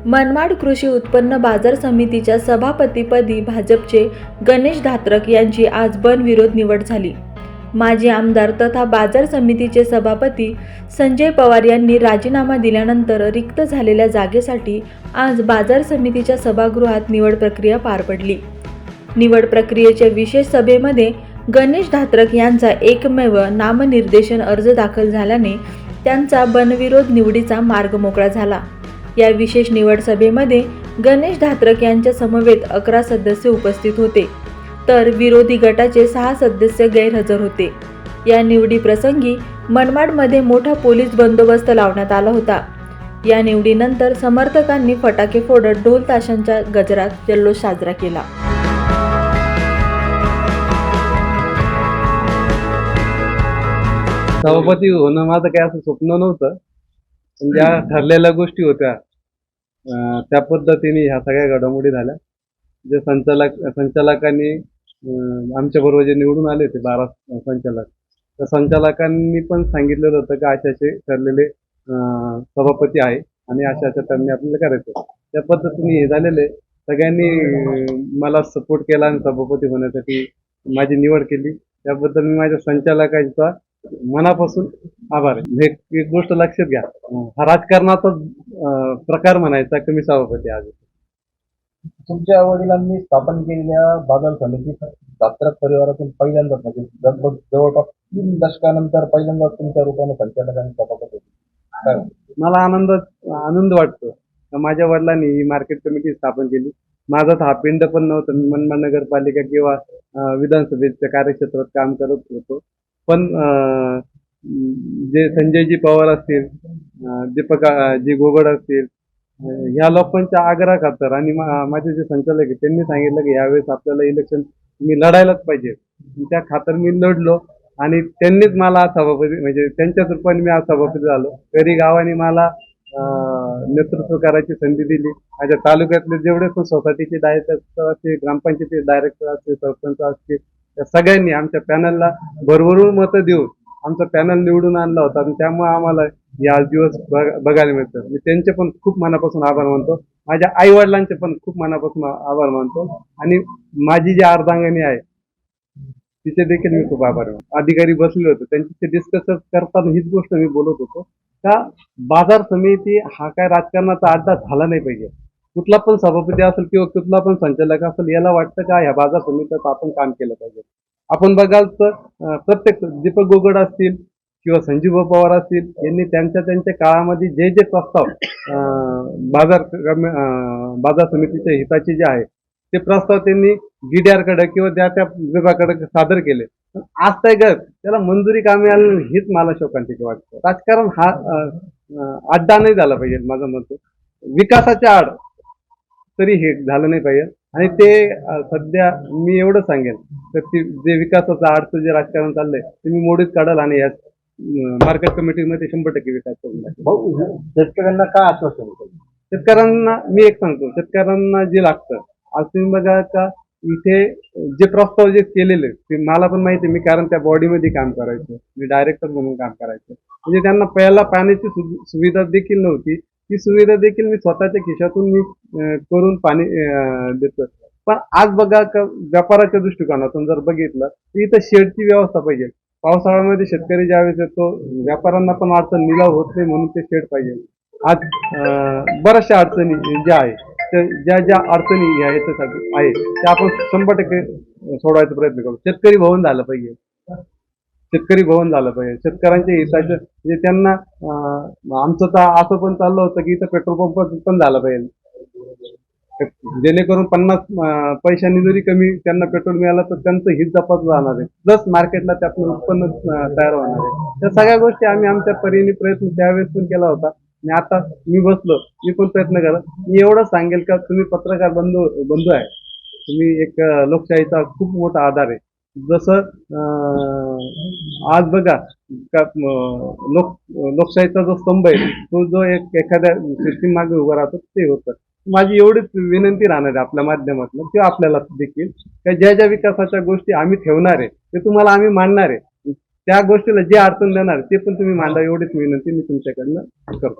मनमाड कृषी उत्पन्न बाजार समितीच्या सभापतीपदी भाजपचे गणेश धात्रक यांची आज बिनविरोध निवड झाली. माजी आमदार तथा बाजार समितीचे सभापती संजय पवार यांनी राजीनामा दिल्यानंतर रिक्त झालेल्या जागेसाठी आज बाजार समितीच्या सभागृहात निवड प्रक्रिया पार पडली. निवड प्रक्रियेच्या विशेष सभेमध्ये गणेश धात्रक यांचा एकमेव नामनिर्देशन अर्ज दाखल झाल्याने त्यांचा बिनविरोध निवडीचा मार्ग मोकळा झाला. या विशेष निवड सभेमध्ये गणेश धात्रक यांच्या समवेत 11 सदस्य उपस्थित होते, तर विरोधी गटाचे 6 सदस्य गैरहजर होते. या निवडी प्रसंगी मनमाडमध्ये मोठा पोलीस बंदोबस्त लावण्यात आला होता. या निवडीनंतर समर्थकांनी फटाके फोडत ढोल ताशांच्या गजरात जल्लोष साजरा केला. सभापती होणं माझं काही असं स्वप्न नव्हतं, पण ज्या ठरलेल्या गोष्टी होत्या त्या पद्धतीने ह्या सगळ्या घडामोडी झाल्या. जे संचालकांनी आमच्या बरोबर जे निवडून आले होते 12 संचालक, त्या संचालकांनी पण सांगितलेलं होतं की असे ठरलेले सभापती आहे आणि अशा त्यांनी आपल्याला करायचं. त्या पद्धतीने हे झालेले सगळ्यांनी मला सपोर्ट केला आणि सभापती होण्यासाठी माझी निवड केली. त्याबद्दल मी माझ्या संचालकांचा मनापासून आभार आहे. एक गोष्ट लक्षात घ्या, हा राजकारणाचा प्रकार म्हणायचा कमी सभापती आज. तुमच्या वडिलांनी स्थापन केलेल्या बाजार समिती धात्रक परिवारातून पहिल्यांदाच म्हणजे जवळपास 3 दशकानंतर पहिल्यांदाच तुमच्या रूपाने संचालक आणि सभापती होते. मला आनंद वाटतो. माझ्या वडिलांनी ही मार्केट कमिटी स्थापन केली. माझा हा पिंड पण नव्हतं. मी मनमाड नगरपालिका किंवा विधानसभेच्या कार्यक्षेत्रात काम करत होतो, पण जे संजयजी पवार असतील, दीपकजी गोगड असतील, ह्या लोकांच्या आग्रह खातर आणि माझे जे संचालक आहे त्यांनी सांगितलं की यावेळेस आपल्याला इलेक्शन मी लढायलाच पाहिजे. त्या खातर मी लढलो आणि त्यांनीच मला सभापती म्हणजे त्यांच्याच रूपाने मी आज सभापती झालो. तरी गावाने मला नेतृत्व करायची संधी दिली. माझ्या तालुक्यातले जेवढे पण सोसायटीचे डायरेक्टर असतील, ग्रामपंचायतीचे डायरेक्टर असतील, सरपंच असतील, त्या सगळ्यांनी आमच्या पॅनलला भरभरून मतं देऊन आमचा पॅनल निवडून आणला होता आणि त्यामुळे आम्हाला या दिवस बघायला मिळतं. मी त्यांचे पण खूप मनापासून आभार मानतो. माझ्या आई वडिलांचे पण खूप मनापासून आभार मानतो आणि माझी जी अर्धांगिनी आहे तिचे देखील मी खूप आभार मानतो. अधिकारी बसले होते, त्यांचे डिस्कस करताना हीच गोष्ट मी बोलत होतो का बाजार समिती हा काय राजकारणाचा अड्डा झाला नाही पाहिजे. कुठला पण सभापती असेल किंवा कुठला पण संचालक असेल याला वाटतं का ह्या बाजार समितीत आपण काम केलं पाहिजे. आपण बघाल तर प्रत्येक दीपक गोगड असतील किंवा संजीव पवार असतील, यांनी त्यांच्या काळामध्ये जे जे प्रस्ताव बाजार समितीच्या हिताचे जे आहे ते प्रस्ताव त्यांनी GDR-कडे किंवा त्या विभागाकडे सादर केले. आज त्याला मंजुरी कामी आली हीच मला शोकांतिका वाटतं. राजकारण हा अड्डा नाही झाला पाहिजे. माझं मत विकासाच्या आड तरी हे झालं नाही पाहिजे. आणि ते सध्या मी एवढं सांगेन तर जे विकासाचं आडचं जे राजकारण चाललंय ते मी मोडीत काढल आणि या मार्केट कमिटीमध्ये 100% विकास करून टाकेल. शेतकऱ्यांना काय आश्वासन होतं? शेतकऱ्यांना मी एक सांगतो, शेतकऱ्यांना जे लागतं आज तुम्ही बघा का इथे जे प्रस्ताव जे केलेले ते मला पण माहिती आहे. मी कारण त्या बॉडीमध्ये काम करायचो, मी डायरेक्टर म्हणून काम करायचो. म्हणजे त्यांना पहिला पाण्याची सुविधा देखील नव्हती. ती सुविधा देखील मी स्वतःच्या खिशातून मी करून पाणी देतो. पण आज बघा का व्यापाराच्या दृष्टिकोनातून जर बघितलं तर इथं शेडची व्यवस्था पाहिजे. पावसाळ्यामध्ये शेतकरी ज्यावेळेस येतो व्यापाऱ्यांना पण अडचण निलाव होत नाही म्हणून ते शेड पाहिजे. आज बऱ्याचशा अडचणी ज्या आहे ज्या अडचणी ह्याच्यासाठी आहे त्या आपण 100% सोडवायचा प्रयत्न करू. शेतकरी भवन झालं पाहिजे. शेतकऱ्यांच्या हिताचं म्हणजे त्यांना आमचं तर असं पण चाललं होतं की इथं पेट्रोल पंप पण झालं पाहिजे, जेणेकरून 50 पैशांनी जरी कमी त्यांना पेट्रोल मिळालं तर त्यांचं हित जपत राहणार आहे. प्लस मार्केटला त्यातून उत्पन्न तयार होणार आहे. त्या सगळ्या गोष्टी आम्ही आमच्या परीने प्रयत्न त्यावेळेस पण केला होता आणि आता मी मी पण प्रयत्न करा. मी एवढं सांगेल का तुम्ही पत्रकार बंधू आहे, तुम्ही एक लोकशाहीचा खूप मोठा आधार आहे. जसं आज बघा का लोकशाहीचा जो स्तंभ आहे तो जो एखाद्या सिस्टीम मागे उभा राहतो ते होतं. माझी एवढीच विनंती राहणार आहे आपल्या माध्यमातून किंवा आपल्याला देखील का ज्या विकासाच्या गोष्टी आम्ही ठेवणार आहे ते तुम्हाला आम्ही मांडणार आहे. त्या गोष्टीला जे अडचण देणार ते पण तुम्ही मांडा एवढीच विनंती मी तुमच्याकडनं करतो.